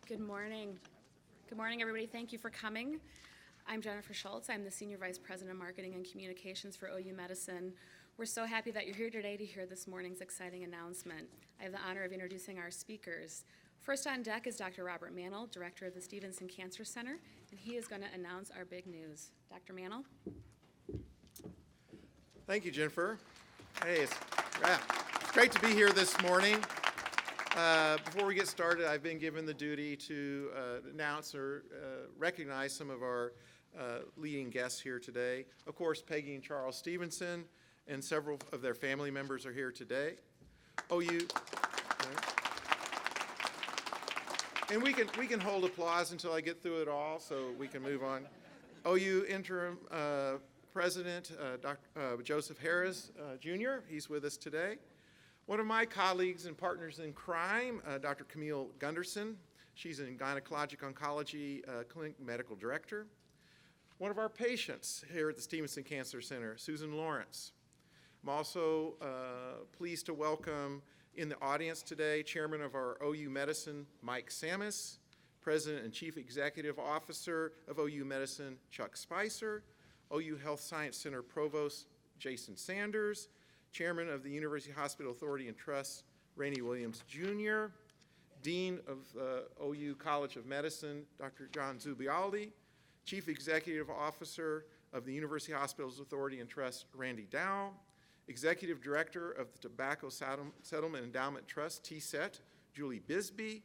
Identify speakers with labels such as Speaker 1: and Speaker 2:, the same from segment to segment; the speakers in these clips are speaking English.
Speaker 1: Good morning. Good morning, everybody. Thank you for coming. I'm Jennifer Schultz. I'm the Senior Vice President of Marketing and Communications for OU Medicine. We're so happy that you're here today to hear this morning's exciting announcement. I have the honor of introducing our speakers. First on deck is Dr. Robert Mannel, Director of the Stephenson Cancer Center, and he is going to announce our big news. Dr. Mannel?
Speaker 2: Thank you, Jennifer. Hey, it's great to be here this morning. Before we get started, I've been given the duty to announce or recognize some of our leading guests here today. Of course, Peggy and Charles Stevenson and several of their family members are here today. OU, and we can hold applause until I get through it all, so we can move on. OU Interim President Dr. Joseph Harris Jr., he's with us today. One of my colleagues and partners in crime, Dr. Camille Gunderson. She's an gynecologic oncology clinic medical director. One of our patients here at the Stephenson Cancer Center, Susan Lawrence. I'm also pleased to welcome in the audience today, Chairman of our OU Medicine, Mike Samus, President and Chief Executive Officer of OU Medicine, Chuck Spicer, OU Health Science Center Provost, Jason Sanders, Chairman of the University Hospital Authority and Trust, Randy Williams Jr., Dean of OU College of Medicine, Dr. John Zubialdi, Chief Executive Officer of the University Hospitals Authority and Trust, Randy Dow, Executive Director of the Tobacco Settlement Endowment Trust, TSET, Julie Bisbee,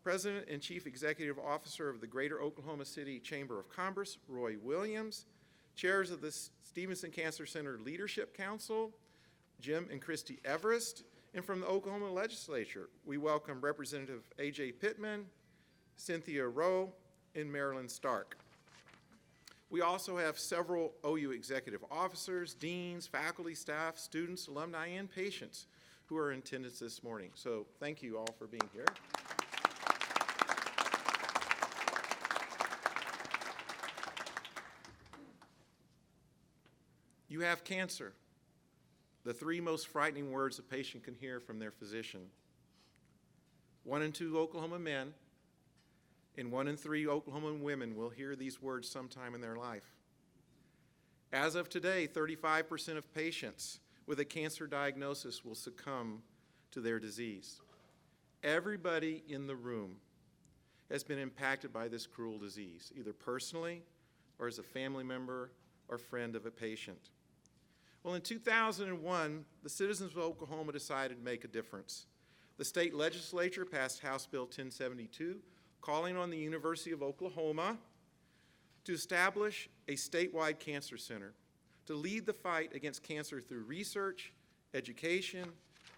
Speaker 2: President and Chief Executive Officer of the Greater Oklahoma City Chamber of Commerce, Roy Williams, Chairs of the Stephenson Cancer Center Leadership Council, Jim and Christy Everest, and from the Oklahoma Legislature, we welcome Representative A.J. Pittman, Cynthia Rowe, and Marilyn Stark. We also have several OU executive officers, deans, faculty, staff, students, alumni, and patients who are in attendance this morning. So thank you all for being here. You have cancer. The three most frightening words a patient can hear from their physician. 1 in 2 Oklahoma men and 1 in 3 Oklahoma women will hear these words sometime in their life. As of today, 35% of patients with a cancer diagnosis will succumb to their disease. Everybody in the room has been impacted by this cruel disease, either personally or as a family member or friend of a patient. Well, in 2001, the citizens of Oklahoma decided to make a difference. The state legislature passed House Bill 1072, calling on the University of Oklahoma to establish a statewide cancer center to lead the fight against cancer through research, education,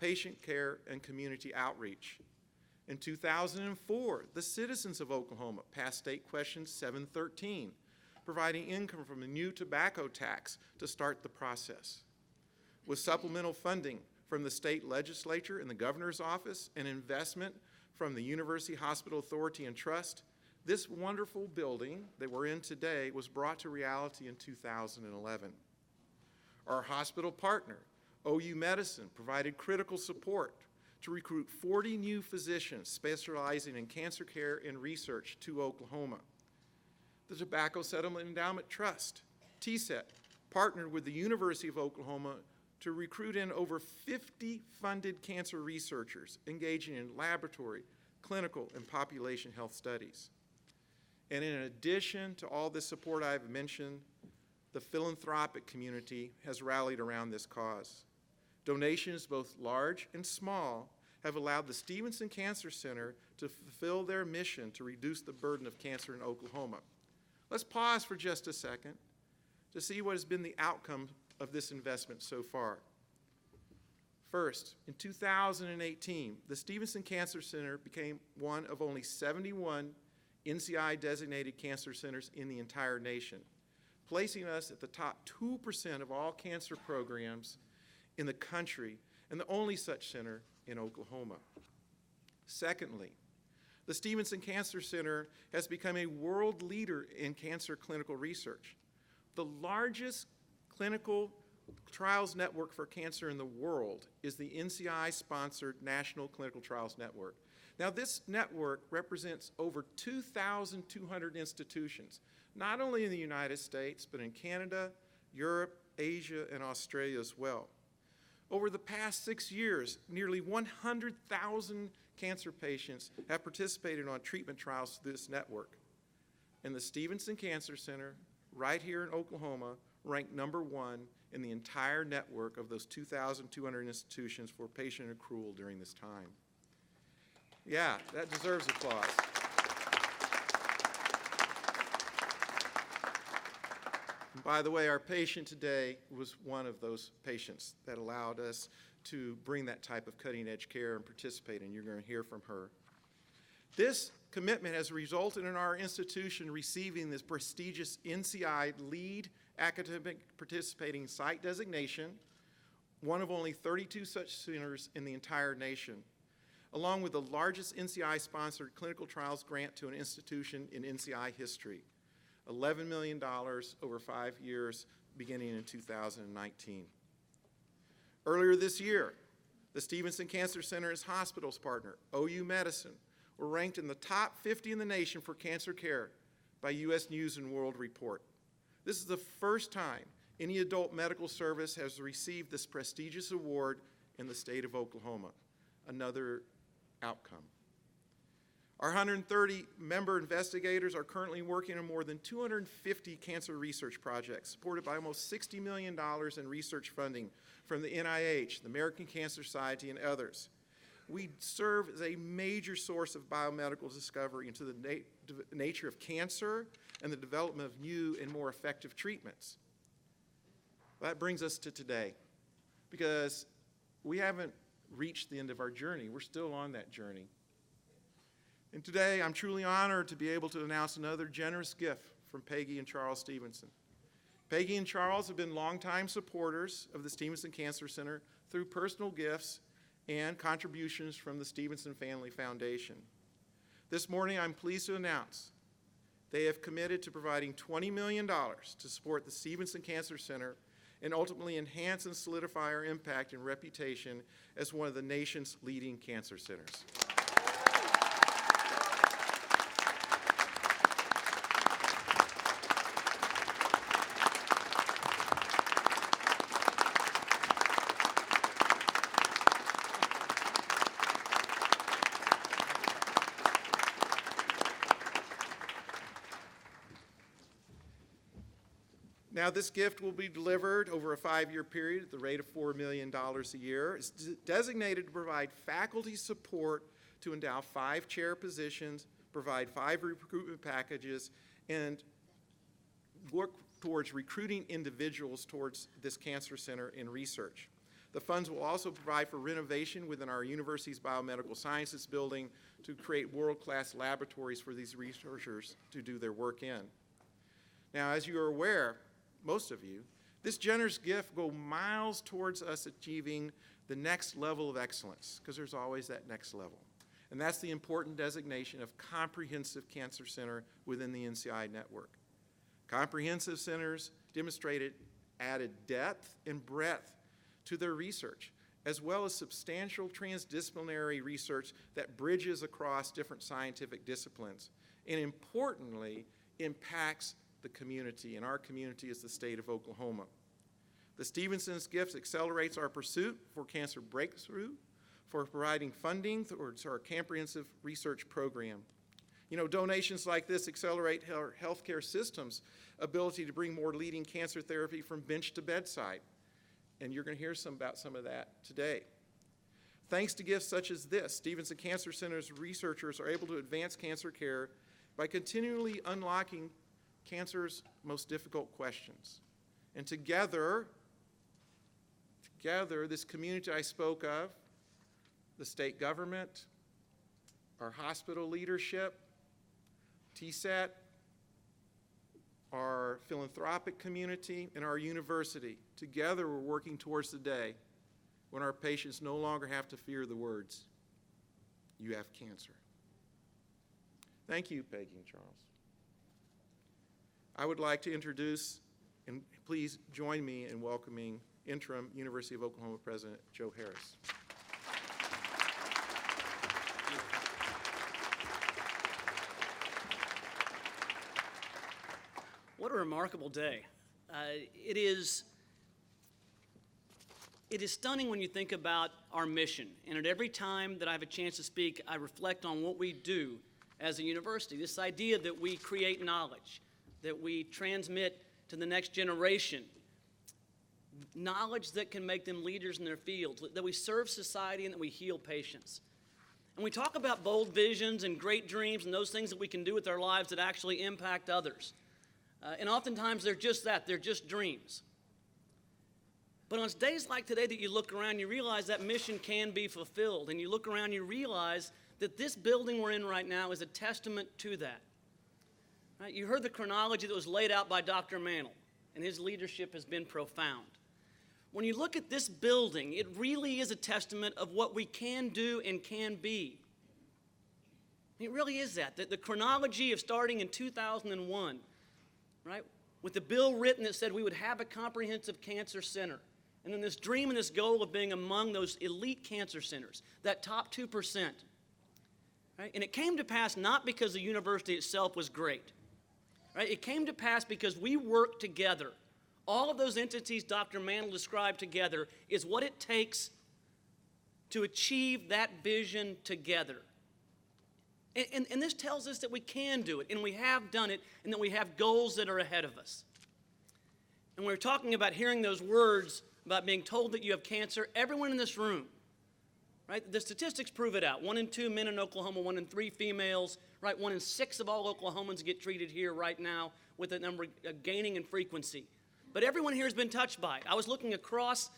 Speaker 2: patient care, and community outreach. In 2004, the citizens of Oklahoma passed State Question 713, providing income from a new tobacco tax to start the process. With supplemental funding from the state legislature and the governor's office and investment from the University Hospital Authority and Trust, this wonderful building that we're in today was brought to reality in 2011. Our hospital partner, OU Medicine, provided critical support to recruit 40 new physicians specializing in cancer care and research to Oklahoma. The Tobacco Settlement Endowment Trust, TSET, partnered with the University of Oklahoma to recruit in over 50 funded cancer researchers engaging in laboratory, clinical, and population health studies. And in addition to all this support I've mentioned, the philanthropic community has rallied around this cause. Donations, both large and small, have allowed the Stephenson Cancer Center to fulfill their mission to reduce the burden of cancer in Oklahoma. Let's pause for just a second to see what has been the outcome of this investment so far. First, in 2018, the Stephenson Cancer Center became one of only 71 NCI-designated cancer centers in the entire nation, placing us at the top 2% of all cancer programs in the country and the only such center in Oklahoma. Secondly, the Stephenson Cancer Center has become a world leader in cancer clinical research. The largest clinical trials network for cancer in the world is the NCI-sponsored National Clinical Trials Network. Now, this network represents over 2,200 institutions, not only in the United States, but in Canada, Europe, Asia, and Australia as well. Over the past 6 years, nearly 100,000 cancer patients have participated on treatment trials through this network. And the Stephenson Cancer Center, right here in Oklahoma, ranked #1 in the entire network of those 2,200 institutions for patient accrual during this time. Yeah, that deserves applause. And by the way, our patient today was one of those patients that allowed us to bring that type of cutting-edge care and participate, and you're going to hear from her. This commitment has resulted in our institution receiving this prestigious NCI Lead Academic Participating Site designation, one of only 32 such centers in the entire nation, along with the largest NCI-sponsored clinical trials grant to an institution in NCI history, $11 million over 5 years, beginning in 2019. Earlier this year, the Stephenson Cancer Center's hospitals partner, OU Medicine, were ranked in the top 50 in the nation for cancer care by U.S. News & World Report. This is the first time any adult medical service has received this prestigious award in the state of Oklahoma. Another outcome. Our 130 member investigators are currently working on more than 250 cancer research projects, supported by almost $60 million in research funding from the NIH, the American Cancer Society, and others. We serve as a major source of biomedical discovery into the nature of cancer and the development of new and more effective treatments. That brings us to today, because we haven't reached the end of our journey. We're still on that journey. And today, I'm truly honored to be able to announce another generous gift from Peggy and Charles Stevenson. Peggy and Charles have been longtime supporters of the Stephenson Cancer Center through personal gifts and contributions from the Stevenson Family Foundation. This morning, I'm pleased to announce they have committed to providing $20 million to support the Stephenson Cancer Center and ultimately enhance and solidify our impact and reputation as one of the nation's leading cancer centers. Now, this gift will be delivered over a 5-year period at the rate of $4 million a year. It's designated to provide faculty support to endow 5 chair positions, provide 5 recruitment packages, and work towards recruiting individuals towards this cancer center in research. The funds will also provide for renovation within our university's biomedical sciences building to create world-class laboratories for these researchers to do their work in. Now, as you are aware, most of you, this generous gift will go miles towards us achieving the next level of excellence, because there's always that next level. And that's the important designation of Comprehensive Cancer Center within the NCI network. Comprehensive centers demonstrated added depth and breadth to their research, as well as substantial transdisciplinary research that bridges across different scientific disciplines, and importantly, impacts the community, and our community is the state of Oklahoma. The Stevenson's gift accelerates our pursuit for cancer breakthrough, for providing funding towards our comprehensive research program. You know, donations like this accelerate our healthcare system's ability to bring more leading cancer therapy from bench to bedside, and you're going to hear about some of that today. Thanks to gifts such as this, Stephenson Cancer Center's researchers are able to advance cancer care by continually unlocking cancer's most difficult questions. And together, this community I spoke of, the state government, our hospital leadership, TSAT, our philanthropic community, and our university, together we're working towards the day when our patients no longer have to fear the words, "You have cancer." Thank you, Peggy and Charles. I would like to introduce, and please join me in welcoming Interim University of Oklahoma President Joe Harris.
Speaker 3: What a remarkable day. It is stunning when you think about our mission. And at every time that I have a chance to speak, I reflect on what we do as a university. This idea that we create knowledge, that we transmit to the next generation, knowledge that can make them leaders in their fields, that we serve society and that we heal patients. And we talk about bold visions and great dreams and those things that we can do with our lives that actually impact others. And oftentimes they're just that, they're just dreams. But on days like today that you look around, you realize that mission can be fulfilled. And you look around, you realize that this building we're in right now is a testament to that. Right? You heard the chronology that was laid out by Dr. Mannel, and his leadership has been profound. When you look at this building, it really is a testament of what we can do and can be. It really is that. The chronology of starting in 2001, right, with the bill written that said we would have a comprehensive cancer center, and then this dream and this goal of being among those elite cancer centers, that top 2%. Right? And it came to pass not because the university itself was great. Right? It came to pass because we worked together. All of those entities Dr. Mantle described together is what it takes to achieve that vision together. And this tells us that we can do it, and we have done it, and that we have goals that are ahead of us. And we're talking about hearing those words about being told that you have cancer. Everyone in this room, right? The statistics prove it out. 1 in 2 men in Oklahoma, 1 in 3 females, right? 1 in 6 of all Oklahomans get treated here right now, with the number gaining in frequency. But everyone here has been touched by it. I was looking across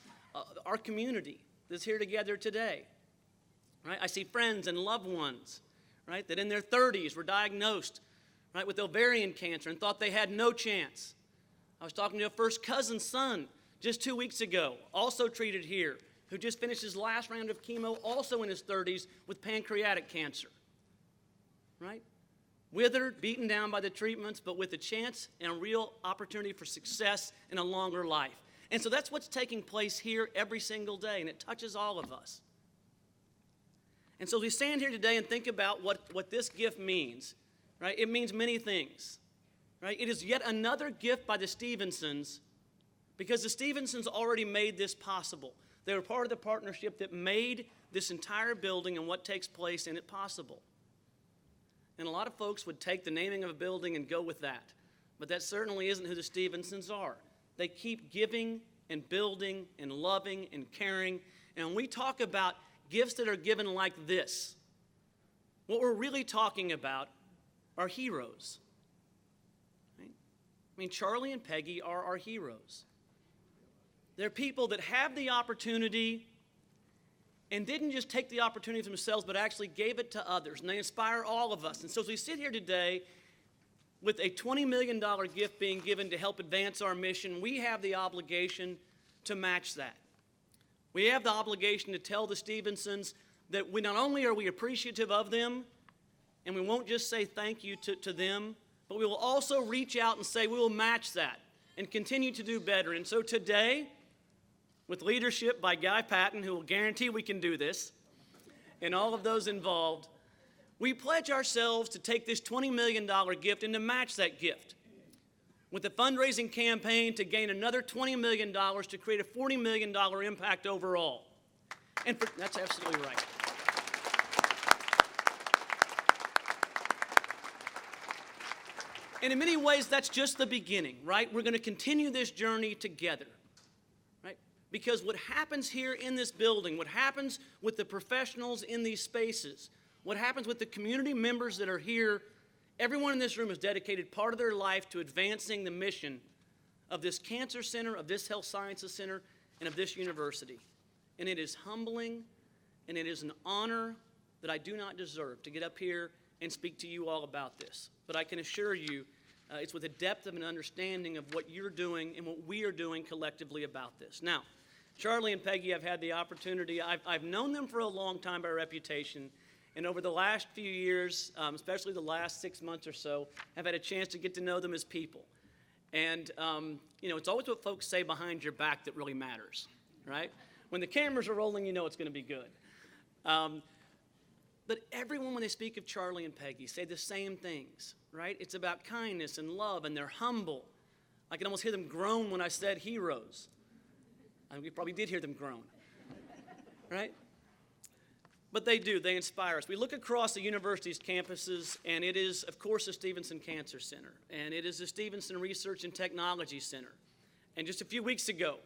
Speaker 3: our community that's here together today, right? I see friends and loved ones, right, that in their 30s were diagnosed, right, with ovarian cancer and thought they had no chance. I was talking to a first cousin's son just 2 weeks ago, also treated here, who just finished his last round of chemo, also in his 30s, with pancreatic cancer, right? Withered, beaten down by the treatments, but with a chance and a real opportunity for success and a longer life. And so that's what's taking place here every single day, and it touches all of us. And so as we stand here today and think about what this gift means, right? It means many things, right? It is yet another gift by the Stevensons, because the Stevensons already made this possible. They were part of the partnership that made this entire building and what takes place in it possible. And a lot of folks would take the naming of a building and go with that. But that certainly isn't who the Stevensons are. They keep giving and building and loving and caring. And when we talk about gifts that are given like this, what we're really talking about are heroes. Right? I mean, Charlie and Peggy are our heroes. They're people that have the opportunity and didn't just take the opportunity for themselves, but actually gave it to others. And they inspire all of us. And so as we sit here today with a $20 million gift being given to help advance our mission, we have the obligation to match that. We have the obligation to tell the Stevensons that we not only are we appreciative of them, and we won't just say thank you to them, but we will also reach out and say we will match that and continue to do better. And so today, with leadership by Guy Patton, who will guarantee we can do this, and all of those involved, we pledge ourselves to take this $20 million gift and to match that gift with a fundraising campaign to gain another $20 million to create a $40 million impact overall. And that's absolutely right. And in many ways, that's just the beginning, right? We're going to continue this journey together. Because what happens here in this building, what happens with the professionals in these spaces, what happens with the community members that are here, everyone in this room has dedicated part of their life to advancing the mission of this cancer center, of this health sciences center, and of this university. And it is humbling, and it is an honor that I do not deserve to get up here and speak to you all about this. But I can assure you, it's with a depth of an understanding of what you're doing and what we are doing collectively about this. Now, Charlie and Peggy, I've had the opportunity, I've known them for a long time by reputation, and over the last few years, especially the last 6 months or so, I've had a chance to get to know them as people. And, it's always what folks say behind your back that really matters, right? When the cameras are rolling, you know it's going to be good. But everyone, when they speak of Charlie and Peggy, say the same things, right? It's about kindness and love, and they're humble. I can almost hear them groan when I said heroes. We probably did hear them groan, right? But they do. They inspire us. We look across the university's campuses, and it is, of course, the Stephenson Cancer Center, and it is the Stevenson Research and Technology Center. And just a few weeks ago,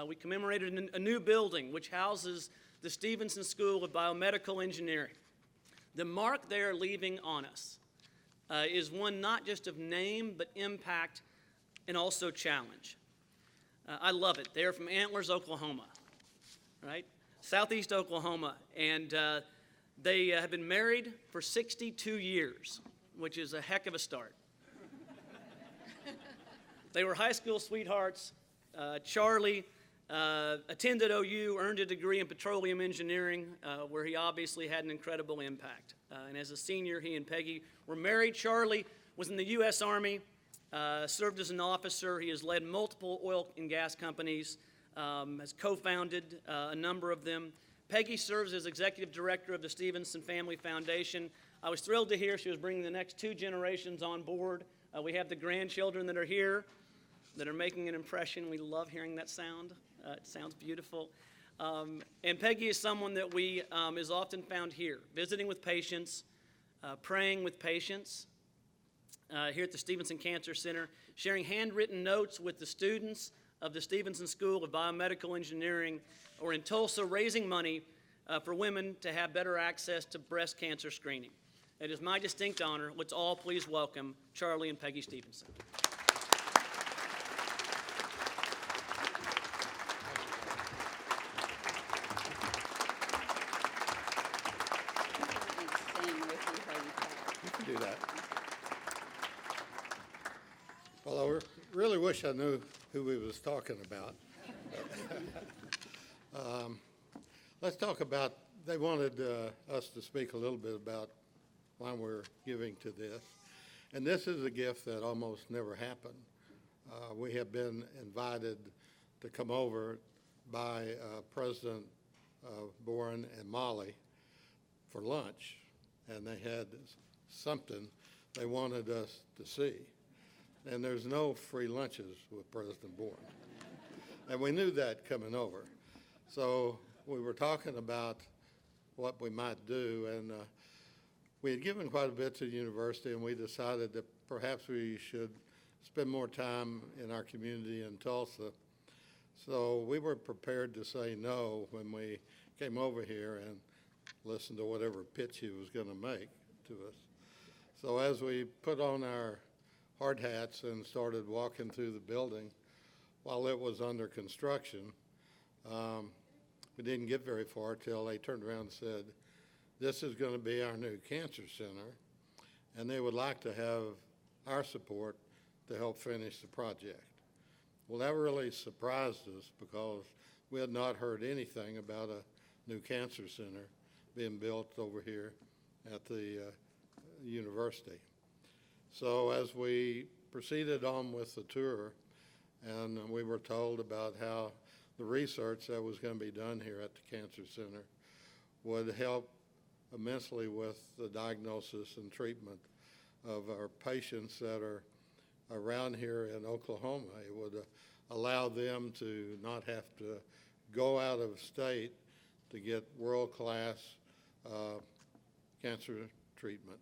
Speaker 3: we commemorated a new building which houses the Stevenson School of Biomedical Engineering. The mark they are leaving on us is one not just of name, but impact and also challenge. I love it. They are from Antlers, Oklahoma, right? Southeast Oklahoma, and they have been married for 62 years, which is a heck of a start. They were high school sweethearts. Charlie attended OU, earned a degree in petroleum engineering, where he obviously had an incredible impact. And as a senior, he and Peggy were married. Charlie was in the U.S. Army, served as an officer. He has led multiple oil and gas companies, has co-founded a number of them. Peggy serves as executive director of the Stevenson Family Foundation. I was thrilled to hear she was bringing the next 2 generations on board. We have the grandchildren that are here that are making an impression. We love hearing that sound. It sounds beautiful. And Peggy is someone that is often found here, visiting with patients, praying with patients here at the Stephenson Cancer Center, sharing handwritten notes with the students of the Stevenson School of Biomedical Engineering, or in Tulsa, raising money for women to have better access to breast cancer screening. It is my distinct honor. Let's all please welcome Charlie and Peggy Stevenson.
Speaker 2: You can do that.
Speaker 4: Well, I really wish I knew who we was talking about. Let's talk about, they wanted us to speak a little bit about why we're giving to this. And this is a gift that almost never happened. We have been invited to come over by President Boren and Molly for lunch, and they had something they wanted us to see. And there's no free lunches with President Boren. And we knew that coming over. So we were talking about what we might do, and we had given quite a bit to the university, and we decided that perhaps we should spend more time in our community in Tulsa. So we were prepared to say no when we came over here and listened to whatever pitch he was going to make to us. So as we put on our hard hats and started walking through the building while it was under construction, we didn't get very far till they turned around and said, this is going to be our new cancer center, and they would like to have our support to help finish the project. Well, that really surprised us because we had not heard anything about a new cancer center being built over here at the university. So as we proceeded on with the tour, and we were told about how the research that was going to be done here at the Cancer Center would help immensely with the diagnosis and treatment of our patients that are around here in Oklahoma. It would allow them to not have to go out of state to get world-class cancer treatment.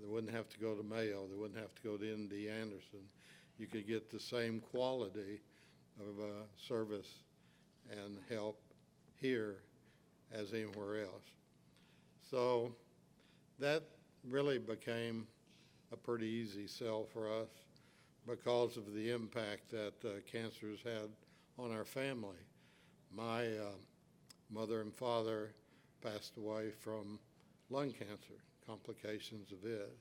Speaker 4: They wouldn't have to go to Mayo. They wouldn't have to go to MD Anderson. You could get the same quality of service and help here as anywhere else. So that really became a pretty easy sell for us because of the impact that cancer has had on our family. My mother and father passed away from lung cancer, complications of it.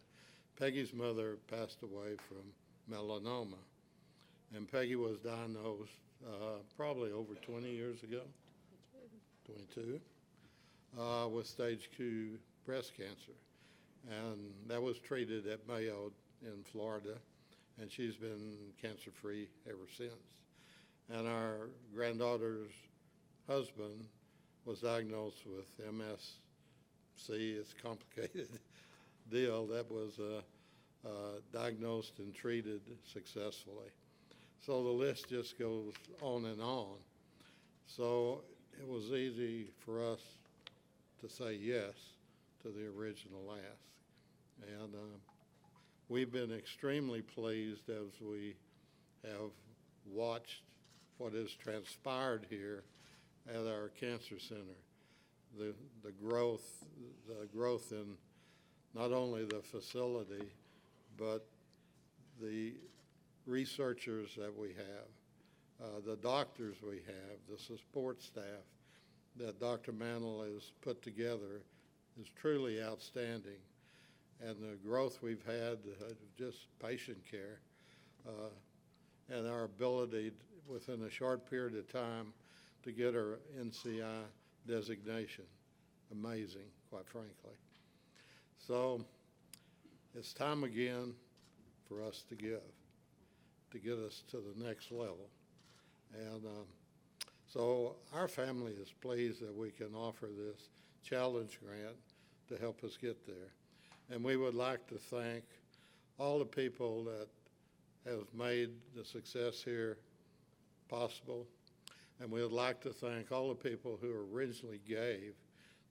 Speaker 4: Peggy's mother passed away from melanoma, and Peggy was diagnosed probably over 20 years ago, 22, with stage 2 breast cancer. And that was treated at Mayo in Florida, and she's been cancer-free ever since. And our granddaughter's husband was diagnosed with MSC. It's a complicated deal. That was diagnosed and treated successfully. So the list just goes on and on. So it was easy for us to say yes to the original ask. And we've been extremely pleased as we have watched what has transpired here at our cancer center. The growth in not only the facility, but the researchers that we have, the doctors we have, the support staff that Dr. Mannel has put together is truly outstanding. And the growth we've had, just patient care, and our ability within a short period of time to get our NCI designation, amazing, quite frankly. So it's time again for us to give, to get us to the next level. And so our family is pleased that we can offer this challenge grant to help us get there. And we would like to thank all the people that have made the success here possible. And we would like to thank all the people who originally gave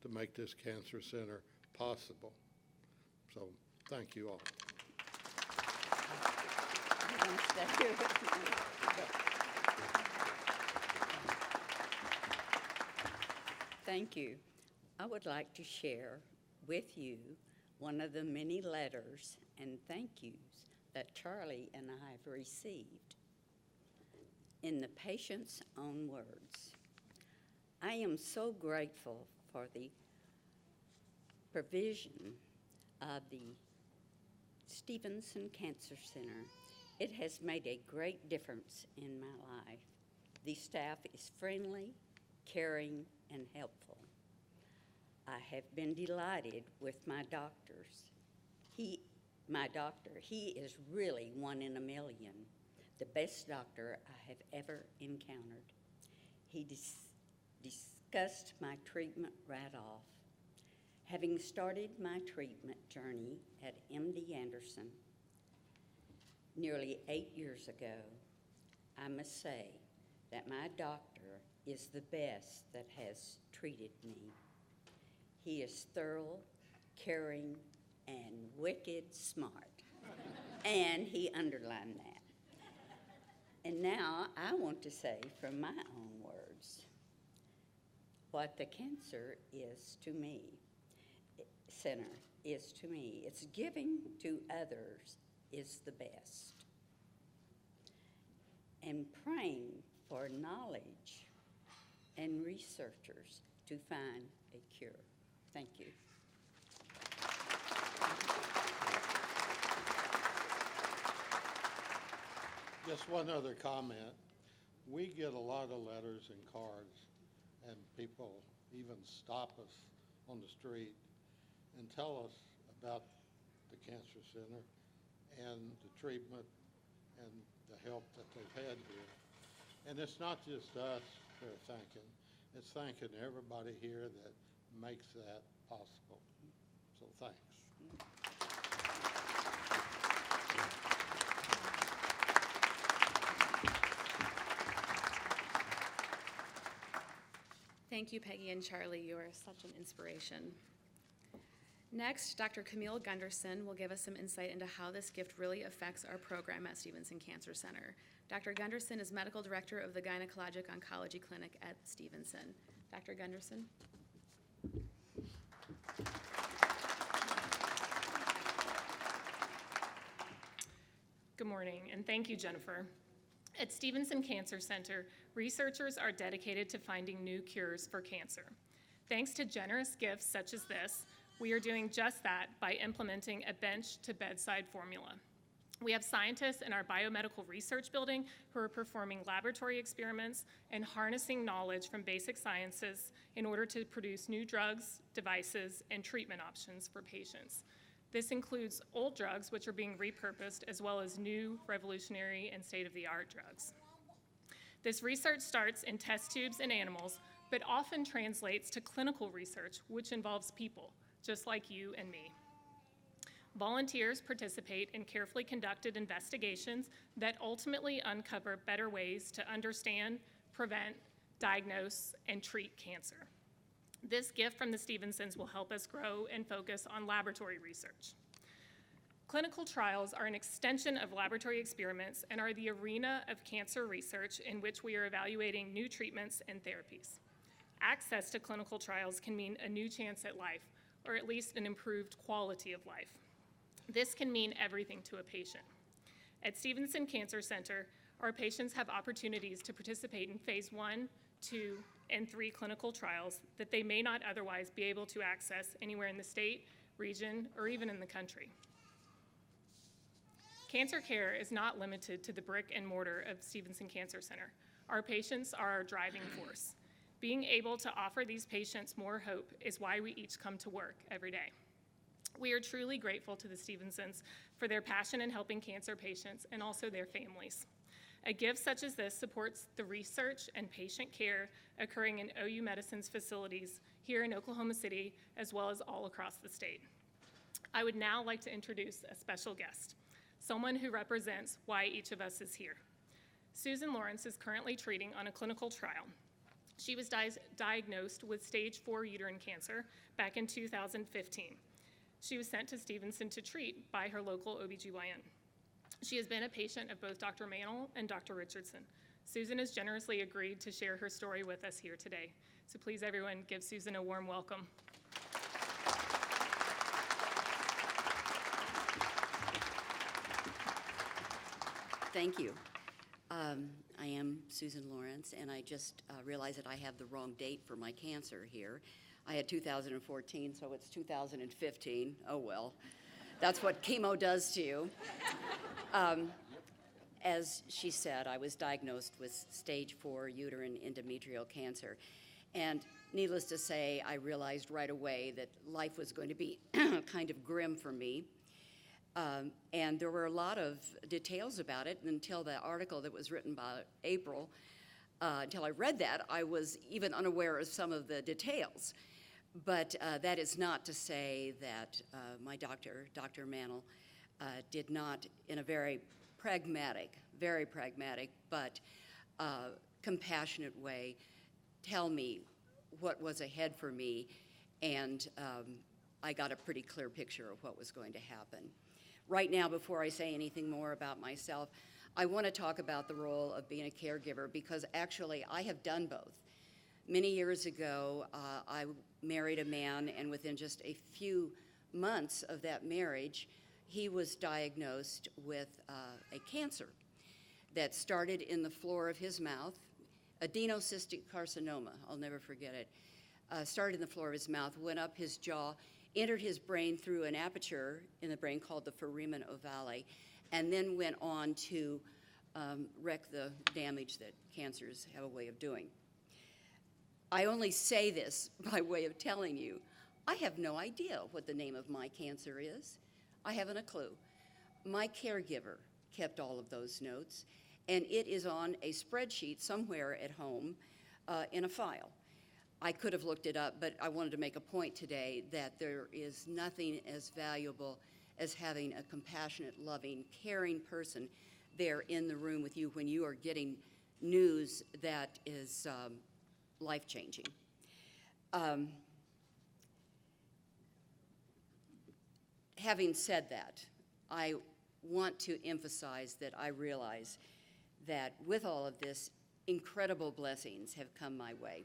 Speaker 4: to make this cancer center possible. So thank you all.
Speaker 5: Thank you. I would like to share with you one of the many letters and thank yous that Charlie and I have received. In the patient's own words, I am so grateful for the provision of the Stephenson Cancer Center. It has made a great difference in my life. The staff is friendly, caring, and helpful. I have been delighted with my doctors. He is really one in a million, the best doctor I have ever encountered. He discussed my treatment right off. Having started my treatment journey at MD Anderson nearly 8 years ago, I must say that my doctor is the best that has treated me. He is thorough, caring, and wicked smart. And he underlined that. And now I want to say from my own words what the cancer is to me, center is to me. It's giving to others is the best. And praying for knowledge and researchers to find a cure. Thank you.
Speaker 4: Just one other comment. We get a lot of letters and cards, and people even stop us on the street and tell us about the cancer center and the treatment and the help that they've had here. And it's not just us they're thanking, it's thanking everybody here that makes that possible. So thanks.
Speaker 1: Thank you, Peggy and Charlie. You are such an inspiration. Next, Dr. Camille Gunderson will give us some insight into how this gift really affects our program at Stevenson Cancer Center. Dr. Gunderson is Medical Director of the Gynecologic Oncology Clinic at Stevenson. Dr. Gunderson.
Speaker 6: Good morning, and thank you, Jennifer. At Stevenson Cancer Center, researchers are dedicated to finding new cures for cancer. Thanks to generous gifts such as this, we are doing just that by implementing a bench-to-bedside formula. We have scientists in our biomedical research building who are performing laboratory experiments and harnessing knowledge from basic sciences in order to produce new drugs, devices, and treatment options for patients. This includes old drugs, which are being repurposed, as well as new, revolutionary, and state-of-the-art drugs. This research starts in test tubes in animals, but often translates to clinical research, which involves people, just like you and me. Volunteers participate in carefully conducted investigations that ultimately uncover better ways to understand, prevent, diagnose, and treat cancer. This gift from the Stevensons will help us grow and focus on laboratory research. Clinical trials are an extension of laboratory experiments and are the arena of cancer research in which we are evaluating new treatments and therapies. Access to clinical trials can mean a new chance at life, or at least an improved quality of life. This can mean everything to a patient. At Stephenson Cancer Center, our patients have opportunities to participate in phase 1, 2, and 3 clinical trials that they may not otherwise be able to access anywhere in the state, region, or even in the country. Cancer care is not limited to the brick and mortar of Stephenson Cancer Center. Our patients are our driving force. Being able to offer these patients more hope is why we each come to work every day. We are truly grateful to the Stevensons for their passion in helping cancer patients and also their families. A gift such as this supports the research and patient care occurring in OU Medicine's facilities here in Oklahoma City, as well as all across the state. I would now like to introduce a special guest, someone who represents why each of us is here. Susan Lawrence is currently treating on a clinical trial. She was diagnosed with stage 4 uterine cancer back in 2015. She was sent to Stevenson to treat by her local OBGYN. She has been a patient of both Dr. Mannel and Dr. Richardson. Susan has generously agreed to share her story with us here today. So please, everyone, give Susan a warm welcome.
Speaker 7: Thank you. I am Susan Lawrence, and I just realized that I have the wrong date for my cancer here. I had 2014, so it's 2015. Oh, well. That's what chemo does to you. As she said, I was diagnosed with stage 4 uterine endometrial cancer. And needless to say, I realized right away that life was going to be kind of grim for me. And there were a lot of details about it until the article that was written by April. Until I read that, I was even unaware of some of the details. But that is not to say that my doctor, Dr. Mannel, did not, in a very pragmatic, but compassionate way, tell me what was ahead for me, and I got a pretty clear picture of what was going to happen. Right now, before I say anything more about myself, I want to talk about the role of being a caregiver, because actually I have done both. Many years ago, I married a man, and within just a few months of that marriage, he was diagnosed with a cancer that started in the floor of his mouth, adenocystic carcinoma, I'll never forget it. Started in the floor of his mouth, went up his jaw, entered his brain through an aperture in the brain called the foramen ovale, and then went on to wreak the damage that cancers have a way of doing. I only say this by way of telling you, I have no idea what the name of my cancer is. I haven't a clue. My caregiver kept all of those notes, and it is on a spreadsheet somewhere at home in a file. I could have looked it up, but I wanted to make a point today that there is nothing as valuable as having a compassionate, loving, caring person there in the room with you when you are getting news that is life-changing. Having said that, I want to emphasize that I realize that with all of this, incredible blessings have come my way.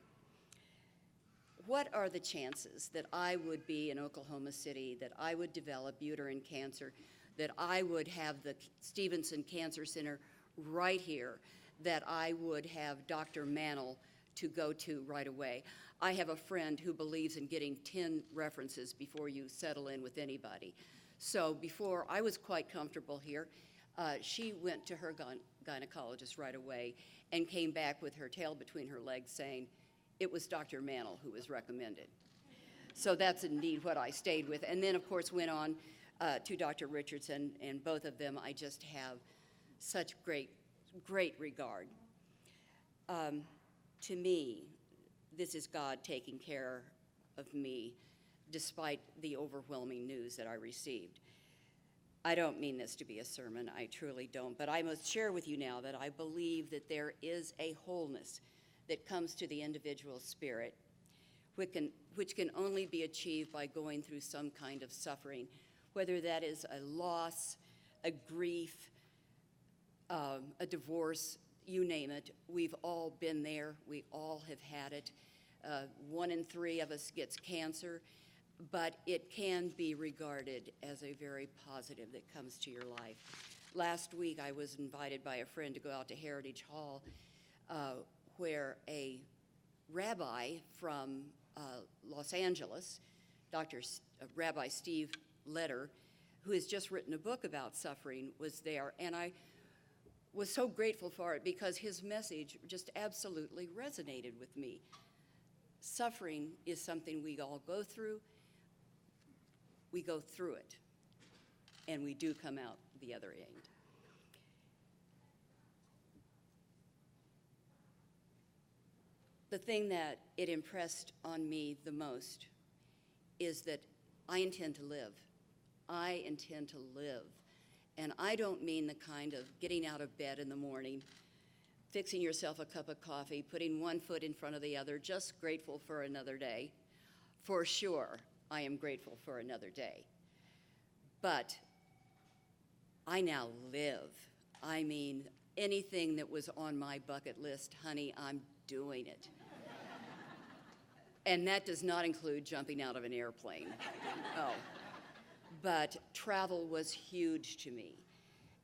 Speaker 7: What are the chances that I would be in Oklahoma City, that I would develop uterine cancer, that I would have the Stephenson Cancer Center right here, that I would have Dr. Mannel to go to right away? I have a friend who believes in getting 10 references before you settle in with anybody. So before I was quite comfortable here, she went to her gynecologist right away and came back with her tail between her legs saying, it was Dr. Mannel who was recommended. So that's indeed what I stayed with. And then, of course, went on to Dr. Richardson, and both of them I just have such great regard. To me, this is God taking care of me despite the overwhelming news that I received. I don't mean this to be a sermon, I truly don't, but I must share with you now that I believe that there is a wholeness that comes to the individual spirit, which can only be achieved by going through some kind of suffering, whether that is a loss, a grief, a divorce, you name it. We've all been there. We all have had it. 1 in 3 of us gets cancer, but it can be regarded as a very positive that comes to your life. Last week, I was invited by a friend to go out to Heritage Hall, where a rabbi from Los Angeles, Rabbi Steve Letter, who has just written a book about suffering, was there. And I was so grateful for it because his message just absolutely resonated with me. Suffering is something we all go through. We go through it, and we do come out the other end. The thing that it impressed on me the most is that I intend to live. I intend to live. And I don't mean the kind of getting out of bed in the morning, fixing yourself a cup of coffee, putting one foot in front of the other, just grateful for another day. For sure, I am grateful for another day. But I now live. I mean, anything that was on my bucket list, honey, I'm doing it. And that does not include jumping out of an airplane. Oh. But travel was huge to me.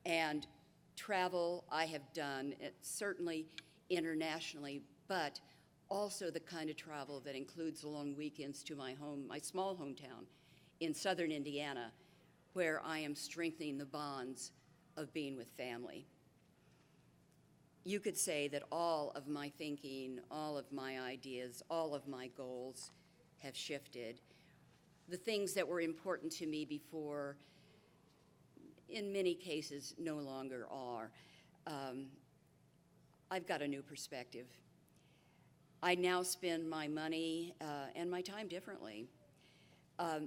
Speaker 7: And travel I have done, certainly internationally, but also the kind of travel that includes long weekends to my home, my small hometown in southern Indiana, where I am strengthening the bonds of being with family. You could say that all of my thinking, all of my ideas, all of my goals have shifted. The things that were important to me before, in many cases, no longer are. I've got a new perspective. I now spend my money and my time differently. I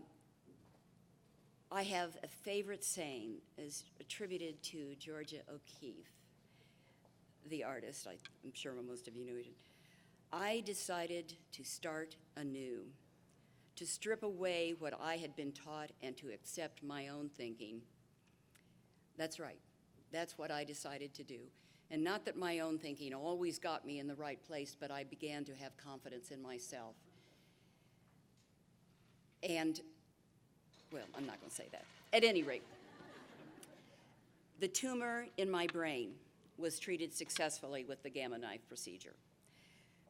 Speaker 7: have a favorite saying, is attributed to Georgia O'Keeffe, the artist. I'm sure most of you knew it. I decided to start anew, to strip away what I had been taught and to accept my own thinking. That's right. That's what I decided to do. And not that my own thinking always got me in the right place, but I began to have confidence in myself. And, well, I'm not going to say that. At any rate, the tumor in my brain was treated successfully with the gamma knife procedure.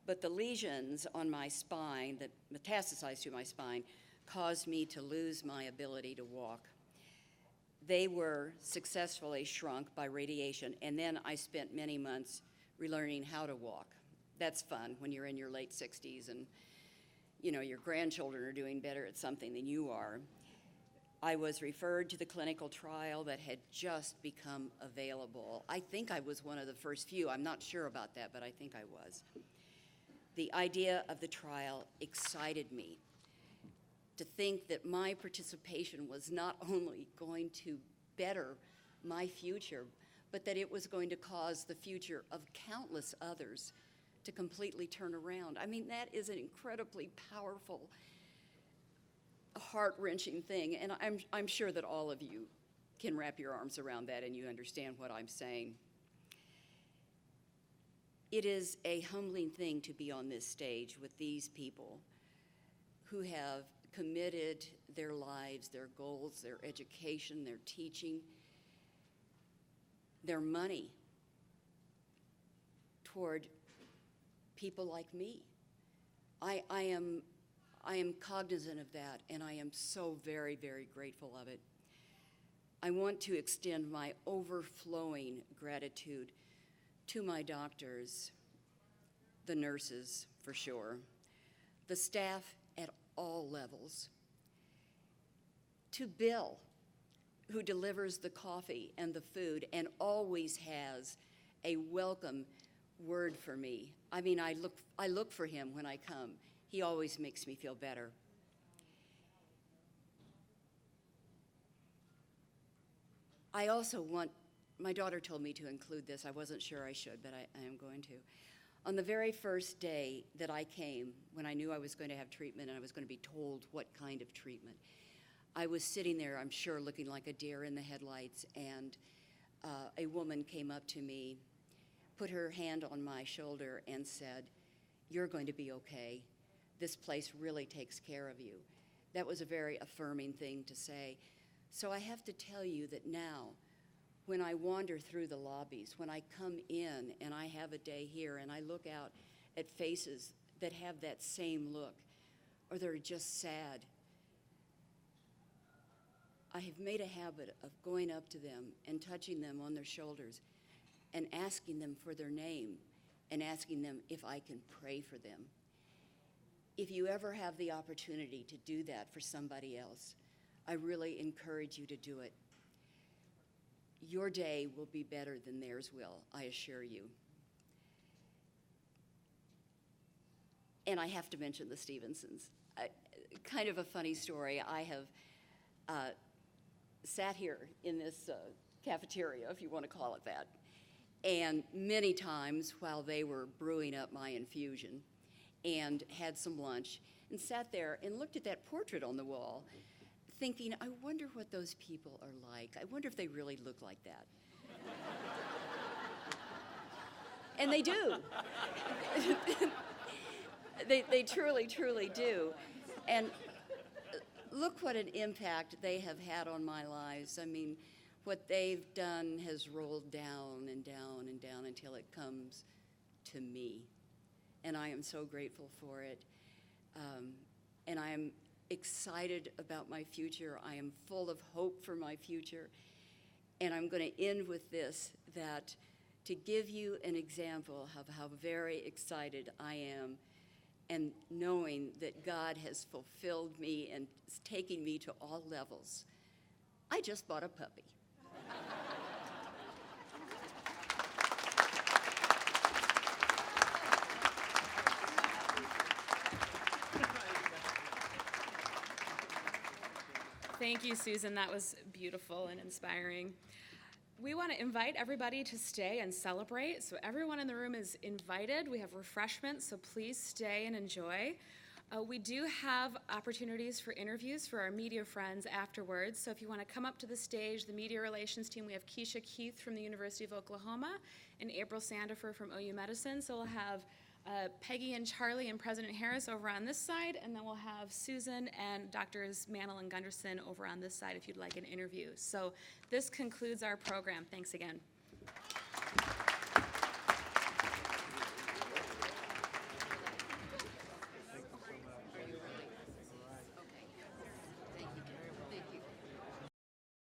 Speaker 7: But the lesions on my spine that metastasized to my spine caused me to lose my ability to walk. They were successfully shrunk by radiation, and then I spent many months relearning how to walk. That's fun when you're in your late 60s and your grandchildren are doing better at something than you are. I was referred to the clinical trial that had just become available. I think I was one of the first few. I'm not sure about that, but I think I was. The idea of the trial excited me. To think that my participation was not only going to better my future, but that it was going to cause the future of countless others to completely turn around. I mean, that is an incredibly powerful, heart-wrenching thing, and I'm sure that all of you can wrap your arms around that and you understand what I'm saying. It is a humbling thing to be on this stage with these people who have committed their lives, their goals, their education, their teaching, their money toward people like me. I am cognizant of that, and I am so very, very grateful of it. I want to extend my overflowing gratitude to my doctors, the nurses, for sure, the staff at all levels, to Bill, who delivers the coffee and the food and always has a welcome word for me. I mean, I look for him when I come. He always makes me feel better. I also want, my daughter told me to include this. I wasn't sure I should, but I am going to. On the very first day that I came, when I knew I was going to have treatment and I was going to be told what kind of treatment, I was sitting there, I'm sure, looking like a deer in the headlights, and a woman came up to me, put her hand on my shoulder, and said, "You're going to be okay. This place really takes care of you." That was a very affirming thing to say. So I have to tell you that now, when I wander through the lobbies, when I come in and I have a day here and I look out at faces that have that same look, or they're just sad, I have made a habit of going up to them and touching them on their shoulders and asking them for their name and asking them if I can pray for them. If you ever have the opportunity to do that for somebody else, I really encourage you to do it. Your day will be better than theirs will, I assure you. And I have to mention the Stevensons. Kind of a funny story. I have sat here in this cafeteria, if you want to call it that, and many times while they were brewing up my infusion, and had some lunch, and sat there and looked at that portrait on the wall, thinking, I wonder what those people are like. I wonder if they really look like that. And they do. They truly, truly do. And look what an impact they have had on my lives. I mean, what they've done has rolled down and down and down until it comes to me. And I am so grateful for it. And I am excited about my future. I am full of hope for my future. And I'm going to end with this, that to give you an example of how very excited I am, and knowing that God has fulfilled me and is taking me to all levels, I just bought a puppy.
Speaker 1: Thank you, Susan. That was beautiful and inspiring. We want to invite everybody to stay and celebrate. So everyone in the room is invited. We have refreshments, so please stay and enjoy. We do have opportunities for interviews for our media friends afterwards. So if you want to come up to the stage, the media relations team, we have Keisha Keith from the University of Oklahoma and April Sandifer from OU Medicine. So we'll have Peggy and Charlie and President Harris over on this side, and then we'll have Susan and Drs. Mannel and Gunderson over on this side if you'd like an interview. So this concludes our program. Thanks again.